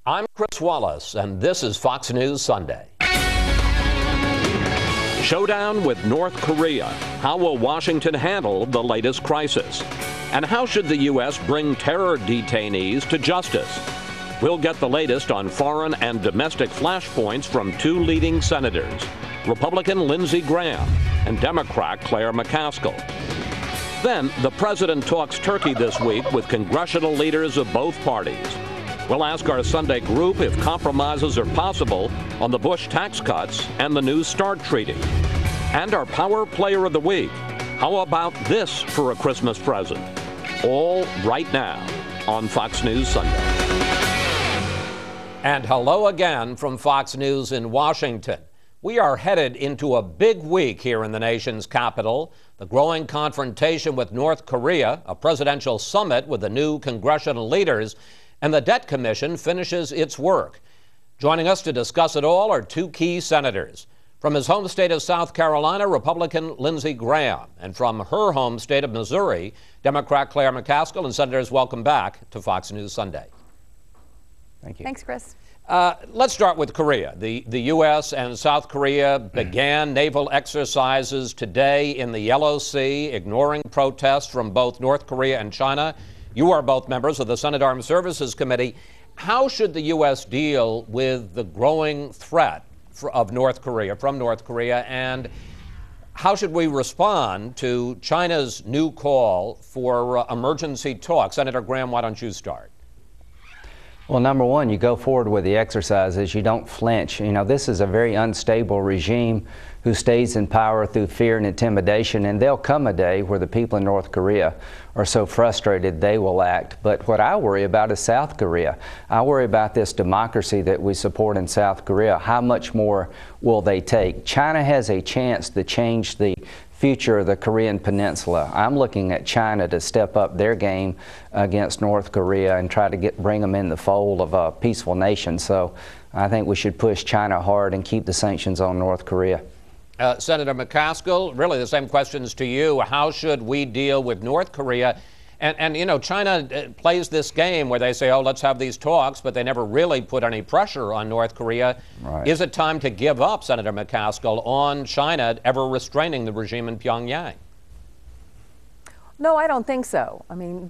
I'm Chris Wallace, and this is Fox News Sunday. Showdown with North Korea. How will Washington handle the latest crisis? And how should the U.S. bring terror detainees to justice? We'll get the latest on foreign and domestic flashpoints from two leading senators, Republican Lindsey Graham and Democrat Claire McCaskill. Then, the president talks Turkey this week with congressional leaders of both parties. We'll ask our Sunday group if compromises are possible on the Bush tax cuts and the new START treaty. And our Power Player of the Week. How about this for a Christmas present? All right now on Fox News Sunday. And hello again from Fox News in Washington. We are headed into a big week here in the nation's capital. The growing confrontation with North Korea, a presidential summit with the new congressional leaders, and the Debt Commission finishes its work. Joining us to discuss it all are two key senators. From his home state of South Carolina, Republican Lindsey Graham, and from her home state of Missouri, Democrat Claire McCaskill. And senators, welcome back to Fox News Sunday. Thank you. Thanks, Chris. Let's start with Korea. The U.S. and South Korea began naval exercises today in the Yellow Sea, ignoring protests from both North Korea and China. You are both members of the Senate Armed Services Committee. How should the U.S. deal with the growing threat of North Korea, from North Korea, and how should we respond to China's new call for emergency talks? Senator Graham, why don't you start? Well, number one, you go forward with the exercises. You don't flinch. You know, this is a very unstable regime who stays in power through fear and intimidation, and there'll come a day where the people in North Korea are so frustrated they will act. But what I worry about is South Korea. I worry about this democracy that we support in South Korea. How much more will they take? China has a chance to change the future of the Korean Peninsula. I'm looking at China to step up their game against North Korea and try to bring them in the fold of a peaceful nation. So I think we should push China hard and keep the sanctions on North Korea. Senator McCaskill, really the same questions to you. How should we deal with North Korea? And you know, China plays this game where they say, oh, let's have these talks, but they never really put any pressure on North Korea. Right. Is it time to give up, Senator McCaskill, on China ever restraining the regime in Pyongyang? No, I don't think so. I mean,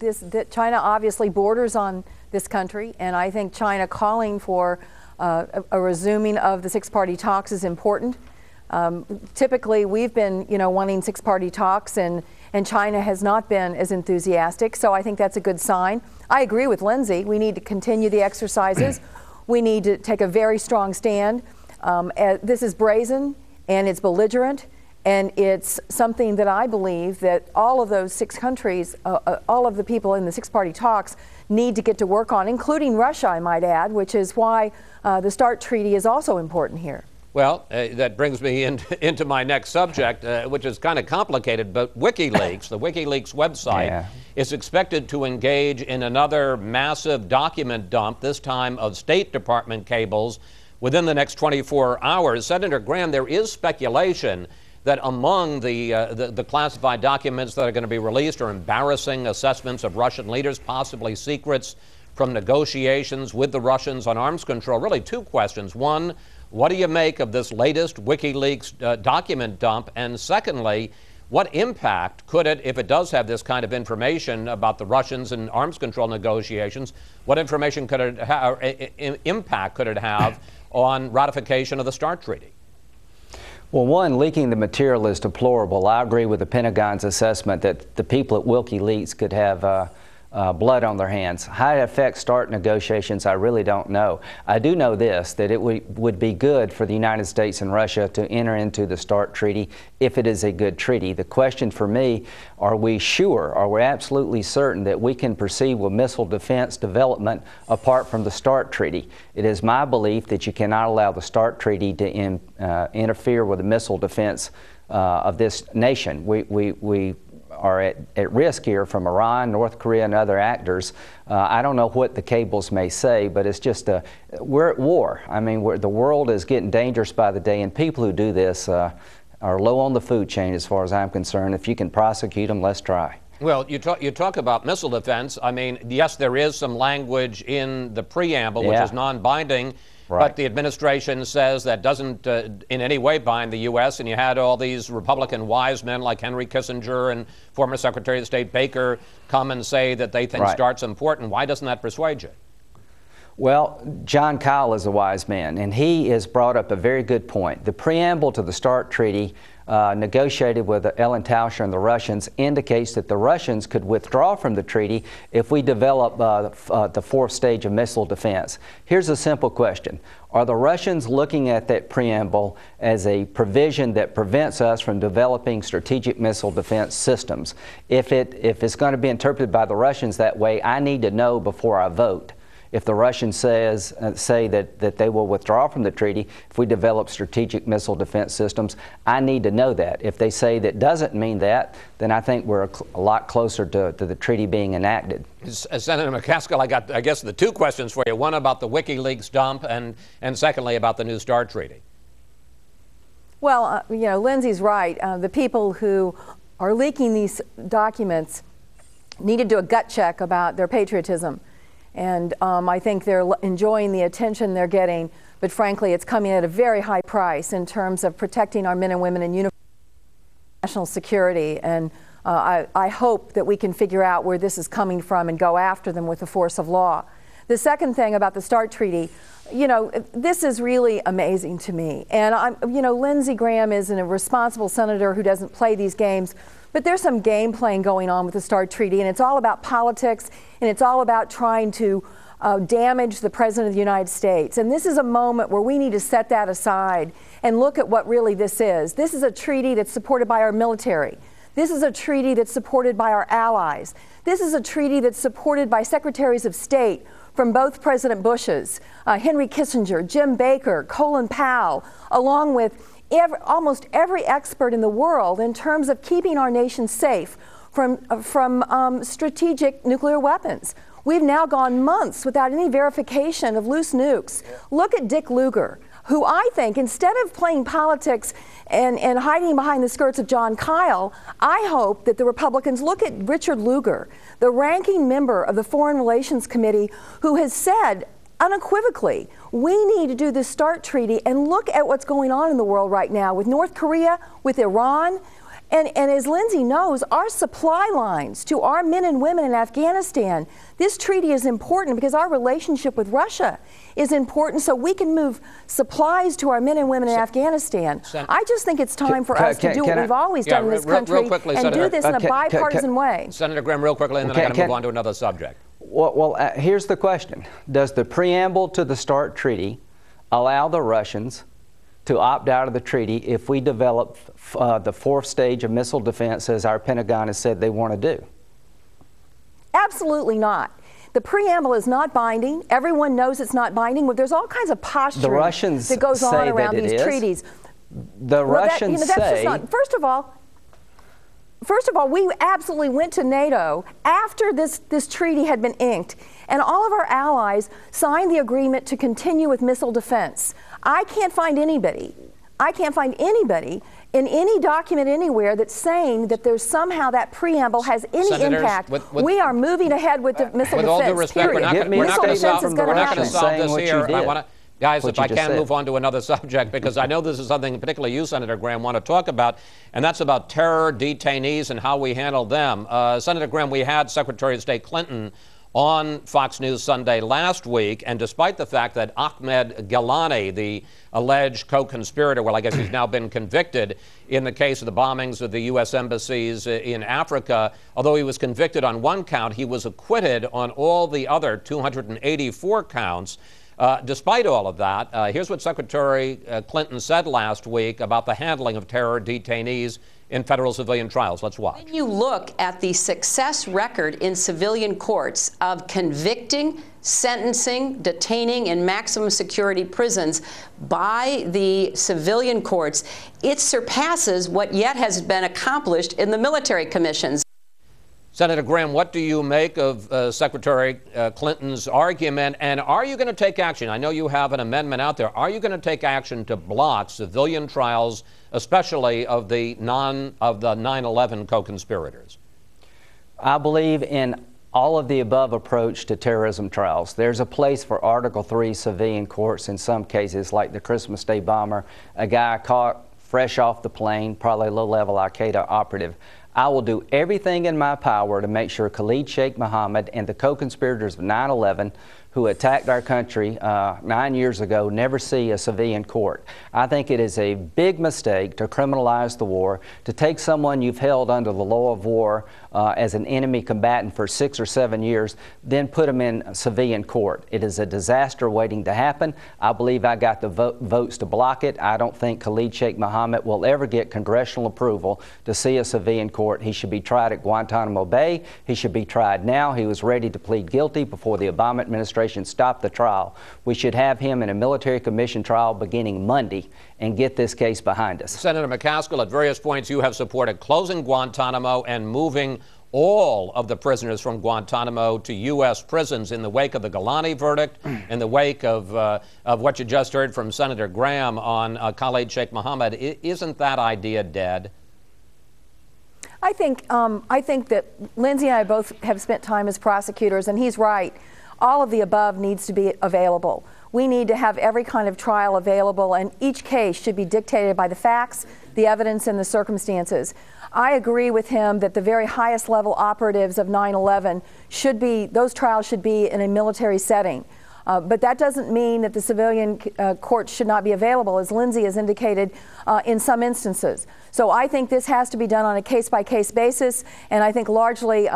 China obviously borders on this country, and I think China calling for a resuming of the six-party talks is important. Typically, we've been, wanting six-party talks, and China has not been as enthusiastic. So I think that's a good sign. I agree with Lindsey. We need to continue the exercises. We need to take a very strong stand. This is brazen, and it's belligerent, and it's something that I believe that all of those six countries, all of the people in the six-party talks need to get to work on, including Russia, I might add, which is why the START treaty is also important here. Well, that brings me into my next subject, which is kind of complicated, but WikiLeaks, the WikiLeaks website, is expected to engage in another massive document dump, this time of State Department cables, within the next 24 hours. Senator Graham, there is speculation that among the classified documents that are going to be released are embarrassing assessments of Russian leaders, possibly secrets from negotiations with the Russians on arms control. Really, two questions. One, what do you make of this latest WikiLeaks document dump? And secondly, what impact could it, if it does have this kind of information about the Russians and arms control negotiations, what information could it have, impact could it have on ratification of the START treaty? Well, one, leaking the material is deplorable. I agree with the Pentagon's assessment that the people at WikiLeaks could have blood on their hands. How it affects START negotiations, I really don't know. I do know this, that it would be good for the United States and Russia to enter into the START treaty if it is a good treaty. The question for me, are we sure, are we absolutely certain that we can proceed with missile defense development apart from the START treaty? It is my belief that you cannot allow the START treaty to interfere with the missile defense of this nation. We are at risk here from Iran, North Korea, and other actors. I don't know what the cables may say, but it's just we're at war. I mean, the world is getting dangerous by the day, and people who do this are low on the food chain as far as I'm concerned. If you can prosecute them, let's try. Well, you talk about missile defense. I mean, yes, there is some language in the preamble, which is non-binding, but the administration says that doesn't in any way bind the U.S., and you had all these Republican wise men like Henry Kissinger and former Secretary of State Baker come and say that they think START's important. Why doesn't that persuade you? Well, John Kyle is a wise man, and he has brought up a very good point. The preamble to the START treaty negotiated with Ellen Tauscher and the Russians indicates that the Russians could withdraw from the treaty if we develop the fourth stage of missile defense. Here's a simple question. Are the Russians looking at that preamble as a provision that prevents us from developing strategic missile defense systems? If it's going to be interpreted by the Russians that way, I need to know before I vote. If the Russians say that they will withdraw from the treaty if we develop strategic missile defense systems, I need to know that. If they say that doesn't mean that, then I think we're a lot closer to the treaty being enacted. Senator McCaskill, I got, I guess, the two questions for you. One about the WikiLeaks dump, and secondly about the new START treaty. Well, you know, Lindsey's right. The people who are leaking these documents need to do a gut check about their patriotism. And I think they're enjoying the attention they're getting, but frankly, it's coming at a very high price in terms of protecting our men and women in uniform, national security. And I hope that we can figure out where this is coming from and go after them with the force of law. The second thing about the START treaty, you know, this is really amazing to me. And you know, Lindsey Graham is a responsible senator who doesn't play these games. But there's some game playing going on with the START treaty, and it's all about politics, and it's all about trying to damage the President of the United States. And this is a moment where we need to set that aside and look at what really this is. This is a treaty that's supported by our military. This is a treaty that's supported by our allies. This is a treaty that's supported by secretaries of state from both President Bushes, Henry Kissinger, Jim Baker, Colin Powell, along with almost every expert in the world in terms of keeping our nation safe from strategic nuclear weapons. We've now gone months without any verification of loose nukes. Look at Dick Lugar, who I think, instead of playing politics and hiding behind the skirts of John Kyle, I hope that the Republicans look at Richard Lugar, the ranking member of the Foreign Relations Committee, who has said unequivocally, we need to do this START treaty and look at what's going on in the world right now with North Korea, with Iran. And as Lindsey knows, our supply lines to our men and women in Afghanistan, this treaty is important because our relationship with Russia is important so we can move supplies to our men and women in Afghanistan. I just think it's time for us to do what we've always done in this country and do this in a bipartisan way. Senator Graham, real quickly, and then I got to move on to another subject. Well, here's the question. Does the preamble to the START treaty allow the Russians to opt out of the treaty if we develop the fourth stage of missile defense as our Pentagon has said they want to do? Absolutely not. The preamble is not binding. Everyone knows it's not binding. There's all kinds of posturing that goes on around these treaties. The Russians say... First of all, we absolutely went to NATO after this treaty had been inked, and all of our allies signed the agreement to continue with missile defense. I can't find anybody in any document anywhere that's saying that there's somehow that preamble has any impact. We are moving ahead with the missile defense. With all due respect, we're not going to solve this here. Guys, if I can move on to another subject, because I know this is something particularly you, Senator Graham, want to talk about, and that's about terror detainees and how we handle them. Senator Graham, we had Secretary of State Clinton on Fox News Sunday last week, and despite the fact that Ahmed Gilani, the alleged co-conspirator, well, I guess he's now been convicted in the case of the bombings of the U.S. embassies in Africa, although he was convicted on one count, he was acquitted on all the other 284 counts. Despite all of that, here's what Secretary Clinton said last week about the handling of terror detainees in federal civilian trials. Let's watch. When you look at the success record in civilian courts of convicting, sentencing, detaining in maximum security prisons by the civilian courts, it surpasses what yet has been accomplished in the military commissions. Senator Graham, what do you make of Secretary Clinton's argument, and are you going to take action? I know you have an amendment out there. Are you going to take action to block civilian trials, especially of the 9/11 co-conspirators? I believe in all of the above approach to terrorism trials. There's a place for Article III civilian courts in some cases, like the Christmas Day bomber, a guy caught fresh off the plane, probably a low-level Al-Qaeda operative. I will do everything in my power to make sure Khalid Sheikh Mohammed and the co-conspirators of 9/11 who attacked our country 9 years ago never see a civilian court. I think it is a big mistake to criminalize the war, to take someone you've held under the law of war as an enemy combatant for 6 or 7 years, then put them in a civilian court. It is a disaster waiting to happen. I believe I got the votes to block it. I don't think Khalid Sheikh Mohammed will ever get congressional approval to see a civilian court. He should be tried at Guantanamo Bay. He should be tried now. He was ready to plead guilty before the Obama administration stopped the trial. We should have him in a military commission trial beginning Monday and get this case behind us. Senator McCaskill, at various points you have supported closing Guantanamo and moving all of the prisoners from Guantanamo to U.S. prisons in the wake of the Golani verdict, in the wake of what you just heard from Senator Graham on Khalid Sheikh Mohammed. Isn't that idea dead? I think that Lindsey and I both have spent time as prosecutors, and he's right. All of the above needs to be available. We need to have every kind of trial available, and each case should be dictated by the facts, the evidence, and the circumstances. I agree with him that the very highest level operatives of 9/11 those trials should be in a military setting. But that doesn't mean that the civilian courts should not be available, as Lindsey has indicated in some instances. So I think this has to be done on a case-by-case basis, and I think largely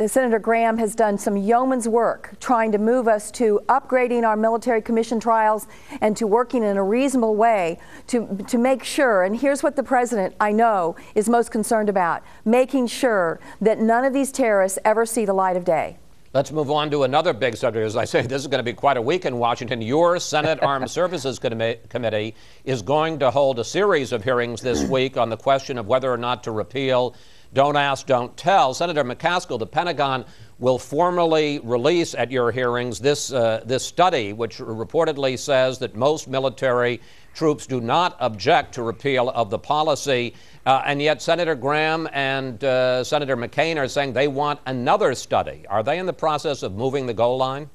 Senator Graham has done some yeoman's work trying to move us to upgrading our military commission trials and to working in a reasonable way to make sure, and here's what the president, I know, is most concerned about, making sure that none of these terrorists ever see the light of day. Let's move on to another big subject. As I say, this is going to be quite a week in Washington. Your Senate Armed Services Committee is going to hold a series of hearings this week on the question of whether or not to repeal Don't Ask, Don't Tell. Senator McCaskill, the Pentagon will formally release at your hearings this study, which reportedly says that most military troops do not object to repeal of the policy. And yet Senator Graham and Senator McCain are saying they want another study. Are they in the process of moving the goal line?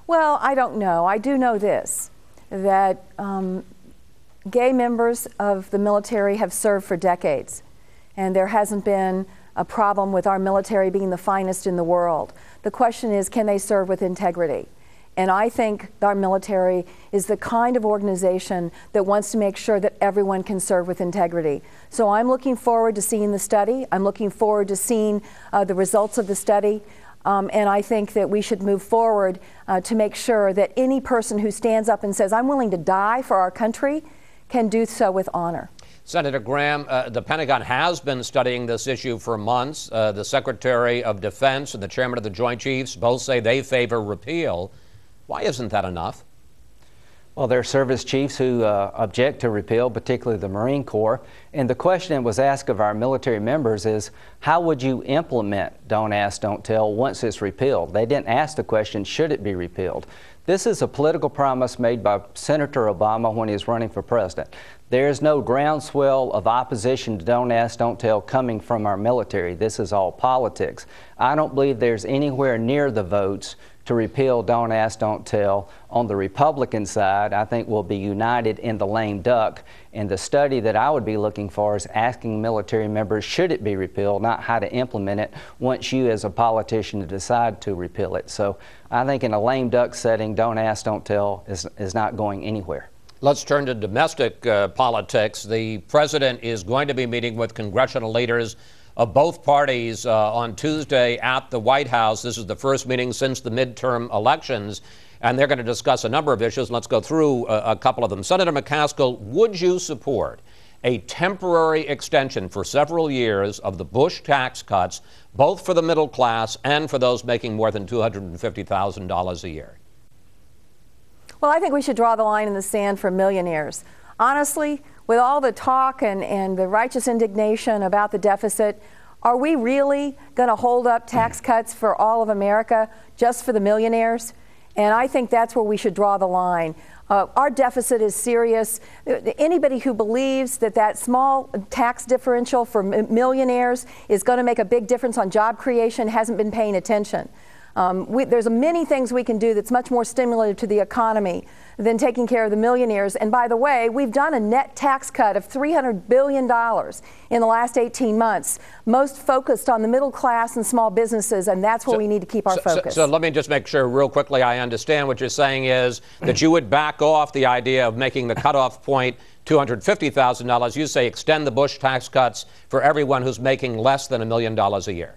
Well, I don't know. I do know this, that gay members of the military have served for decades, and there hasn't been a problem with our military being the finest in the world. The question is, can they serve with integrity? And I think our military is the kind of organization that wants to make sure that everyone can serve with integrity. So I'm looking forward to seeing the study. I'm looking forward to seeing the results of the study. And I think that we should move forward to make sure that any person who stands up and says, I'm willing to die for our country, can do so with honor. Senator Graham, the Pentagon has been studying this issue for months. The Secretary of Defense and the Chairman of the Joint Chiefs both say they favor repeal. Why isn't that enough? Well, there are service chiefs who object to repeal, particularly the Marine Corps. And the question that was asked of our military members is, how would you implement Don't Ask, Don't Tell once it's repealed? They didn't ask the question, should it be repealed? This is a political promise made by Senator Obama when he was running for president. There is no groundswell of opposition to Don't Ask, Don't Tell coming from our military. This is all politics. I don't believe there's anywhere near the votes to repeal Don't Ask, Don't Tell. On the Republican side, I think we'll be united in the lame duck. And the study that I would be looking for is asking military members, should it be repealed, not how to implement it once you as a politician decide to repeal it. So I think in a lame duck setting, Don't Ask, Don't Tell is not going anywhere. Let's turn to domestic politics. The president is going to be meeting with congressional leaders of both parties on Tuesday at the White House. This is the first meeting since the midterm elections, and they're going to discuss a number of issues. Let's go through a couple of them. Senator McCaskill, would you support a temporary extension for several years of the Bush tax cuts, both for the middle class and for those making more than $250,000 a year? Well, I think we should draw the line in the sand for millionaires. Honestly, with all the talk and the righteous indignation about the deficit, are we really going to hold up tax cuts for all of America just for the millionaires? And I think that's where we should draw the line. Our deficit is serious. Anybody who believes that that small tax differential for millionaires is going to make a big difference on job creation hasn't been paying attention. There's many things we can do that's much more stimulative to the economy than taking care of the millionaires. And by the way, we've done a net tax cut of $300 billion in the last 18 months, most focused on the middle class and small businesses, and that's where we need to keep our focus. So let me just make sure real quickly I understand what you're saying is that you would back off the idea of making the cutoff point $250,000. You say extend the Bush tax cuts for everyone who's making less than $1 million a year.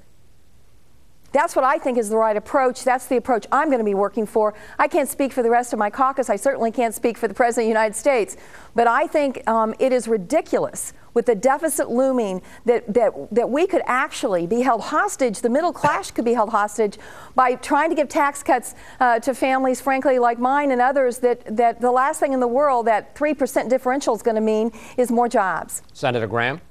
That's what I think is the right approach. That's the approach I'm going to be working for. I can't speak for the rest of my caucus. I certainly can't speak for the President of the United States. But I think it is ridiculous with the deficit looming that we could actually be held hostage, the middle class could be held hostage by trying to give tax cuts to families, frankly, like mine and others, that the last thing in the world that 3% differential is going to mean is more jobs. Senator Graham?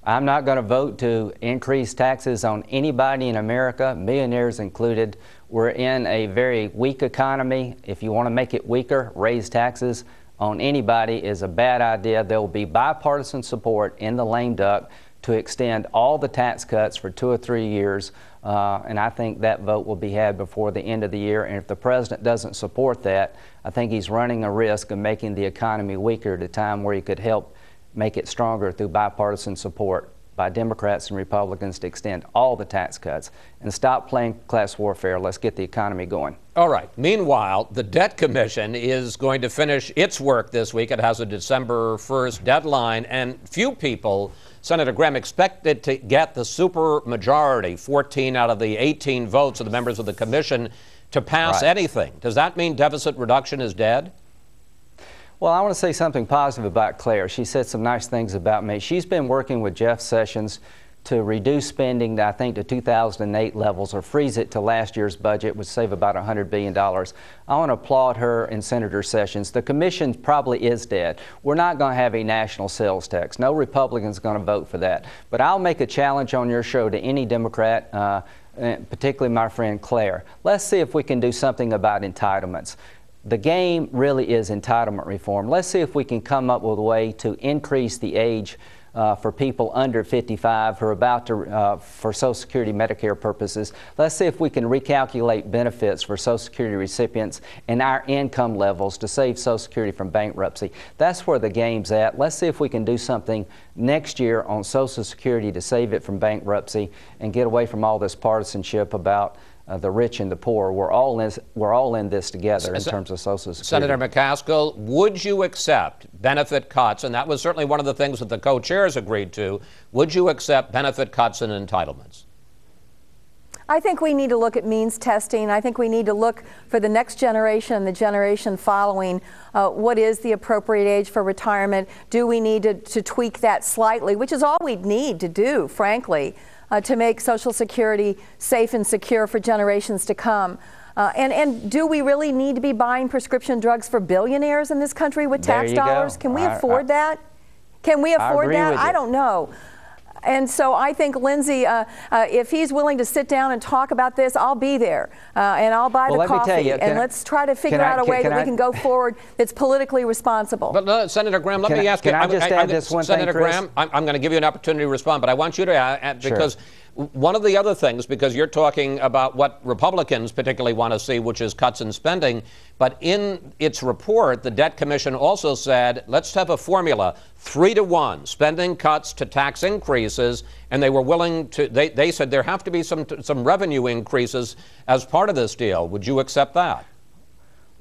I'm not going to vote to increase taxes on anybody in America, millionaires included. We're in a very weak economy. If you want to make it weaker, raise taxes on anybody is a bad idea. There will be bipartisan support in the lame duck to extend all the tax cuts for 2 or 3 years, and I think that vote will be had before the end of the year. And if the president doesn't support that, I think he's running a risk of making the economy weaker at a time where he could help make it stronger through bipartisan support by Democrats and Republicans to extend all the tax cuts and stop playing class warfare. Let's get the economy going. All right. Meanwhile, the Debt Commission is going to finish its work this week. It has a December 1st deadline, and few people, Senator Graham, expect it to get the super majority, 14 out of the 18 votes of the members of the commission, to pass anything. Does that mean deficit reduction is dead? Well, I want to say something positive about Claire. She said some nice things about me. She's been working with Jeff Sessions to reduce spending, I think, to 2008 levels or freeze it to last year's budget, would save about $100 billion. I want to applaud her and Senator Sessions. The commission probably is dead. We're not going to have a national sales tax. No Republican's going to vote for that. But I'll make a challenge on your show to any Democrat, particularly my friend Claire. Let's see if we can do something about entitlements. The game really is entitlement reform. Let's see if we can come up with a way to increase the age for people under 55 who are about to, for Social Security Medicare purposes. Let's see if we can recalculate benefits for Social Security recipients and our income levels to save Social Security from bankruptcy. That's where the game's at. Let's see if we can do something next year on Social Security to save it from bankruptcy and get away from all this partisanship about the rich and the poor. We're all in this together in terms of Social Security. Senator McCaskill, would you accept benefit cuts, and that was certainly one of the things that the co-chairs agreed to, would you accept benefit cuts and entitlements? I think we need to look at means testing. I think we need to look for the next generation and the generation following. What is the appropriate age for retirement? Do we need to tweak that slightly, which is all we need to do, frankly, to make Social Security safe and secure for generations to come. And do we really need to be buying prescription drugs for billionaires in this country with tax dollars? Can we afford that? Can we afford that? I don't know. And so I think, Lindsey, if he's willing to sit down and talk about this, I'll be there, and I'll buy the coffee, and let's try to figure out a way that we can go forward that's politically responsible. But Senator Graham, let me ask you. Can I just add this one thing, Senator Graham, I'm going to give you an opportunity to respond, but I want you to add, because one of the other things, because you're talking about what Republicans particularly want to see, which is cuts in spending, but in its report, the Debt Commission also said, let's have a formula, 3-to-1, spending cuts to tax increases, and they were willing to, they said there have to be some revenue increases as part of this deal. Would you accept that?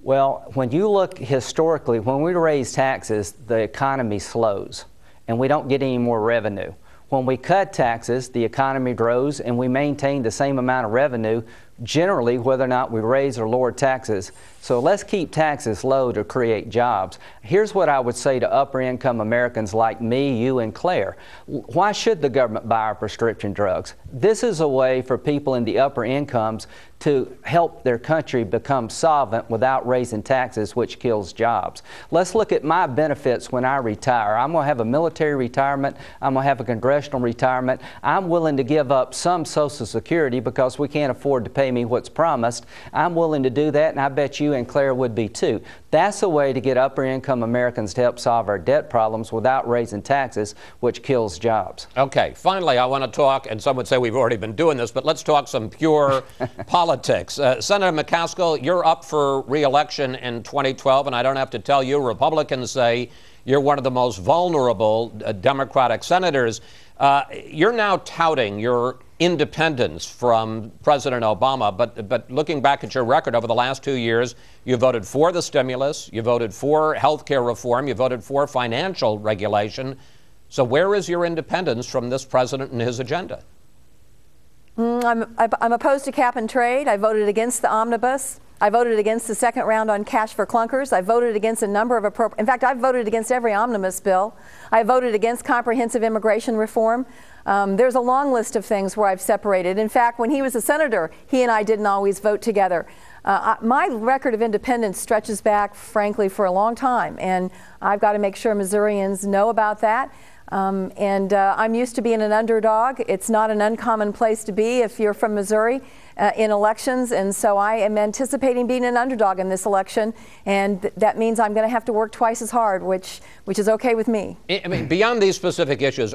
Well, when you look historically, when we raise taxes, the economy slows, and we don't get any more revenue. When we cut taxes, the economy grows, and we maintain the same amount of revenue, generally, whether or not we raise or lower taxes. So let's keep taxes low to create jobs. Here's what I would say to upper-income Americans like me, you, and Claire. Why should the government buy our prescription drugs? This is a way for people in the upper incomes to help their country become solvent without raising taxes, which kills jobs. Let's look at my benefits when I retire. I'm going to have a military retirement. I'm going to have a congressional retirement. I'm willing to give up some Social Security because we can't afford to pay pay me what's promised, I'm willing to do that, and I bet you and Claire would be too. That's a way to get upper income Americans to help solve our debt problems without raising taxes, which kills jobs. Okay, finally, I want to talk, and some would say we've already been doing this, but let's talk some pure politics. Senator McCaskill, you're up for re-election in 2012, and I don't have to tell you, Republicans say you're one of the most vulnerable Democratic senators. You're now touting your independence from President Obama, but looking back at your record over the last 2 years, you voted for the stimulus, you voted for health care reform, you voted for financial regulation. So where is your independence from this president and his agenda? I'm opposed to cap and trade. I voted against the omnibus. I voted against the second round on cash for clunkers. I voted against a number of in fact, I've voted against every omnibus bill. I voted against comprehensive immigration reform. There's a long list of things where I've separated. In fact, when he was a senator, he and I didn't always vote together. My record of independence stretches back, frankly, for a long time, and I've got to make sure Missourians know about that. I'm used to being an underdog. It's not an uncommon place to be if you're from Missouri in elections, and so I am anticipating being an underdog in this election, and that means I'm going to have to work twice as hard, which is okay with me. I mean, beyond these specific issues,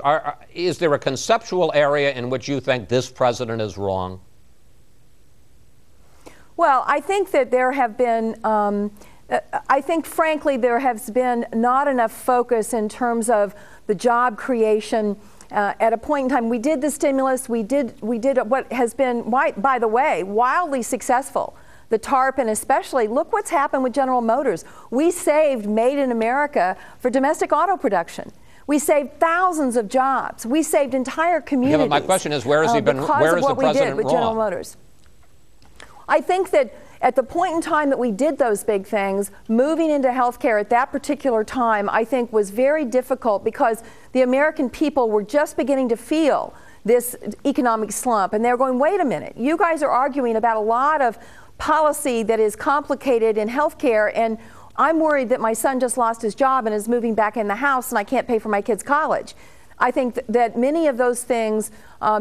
is there a conceptual area in which you think this president is wrong? Well, I think that there have been I think, frankly, there has been not enough focus in terms of the job creation. At a point in time, we did the stimulus, we did what has been, by the way, wildly successful. The TARP, and especially, look what's happened with General Motors. We saved Made in America for domestic auto production. We saved thousands of jobs. We saved entire communities. Yeah, but my question is, where has he been? Where is the president wrong? Because of what we did with General Motors. I think that at the point in time that we did those big things, moving into healthcare at that particular time, I think was very difficult because the American people were just beginning to feel this economic slump. And they're going, wait a minute, you guys are arguing about a lot of policy that is complicated in healthcare, and I'm worried that my son just lost his job and is moving back in the house and I can't pay for my kids' college. I think that many of those things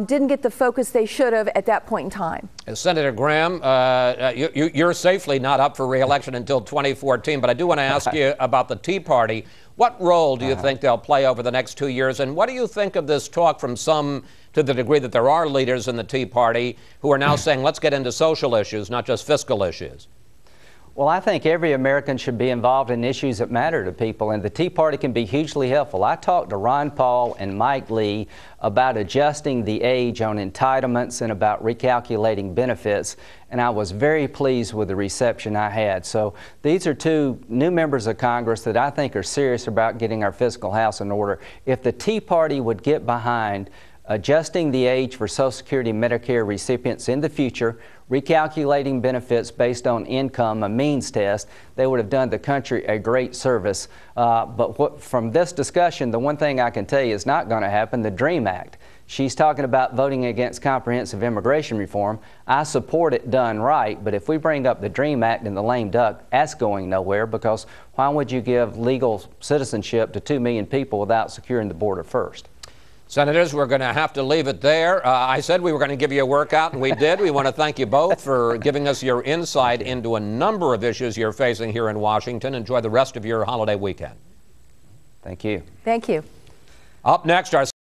didn't get the focus they should have at that point in time. Senator Graham, you're safely not up for re-election until 2014, but I do want to ask you about the Tea Party. What role do you think they'll play over the next 2 years, and what do you think of this talk from some, to the degree that there are leaders in the Tea Party, who are now saying, let's get into social issues, not just fiscal issues? Well, I think every American should be involved in issues that matter to people, and the Tea Party can be hugely helpful. I talked to Ron Paul and Mike Lee about adjusting the age on entitlements and about recalculating benefits, and I was very pleased with the reception I had. So these are two new members of Congress that I think are serious about getting our fiscal house in order. If the Tea Party would get behind adjusting the age for Social Security and Medicare recipients in the future, recalculating benefits based on income, a means test, they would have done the country a great service. But from this discussion, the one thing I can tell you is not going to happen, the DREAM Act. She's talking about voting against comprehensive immigration reform. I support it done right, but if we bring up the DREAM Act and the lame duck, that's going nowhere, because why would you give legal citizenship to 2 million people without securing the border first? Senators, we're going to have to leave it there. I said we were going to give you a workout, and we did. We want to thank you both for giving us your insight into a number of issues you're facing here in Washington. Enjoy the rest of your holiday weekend. Thank you. Thank you. Up next, our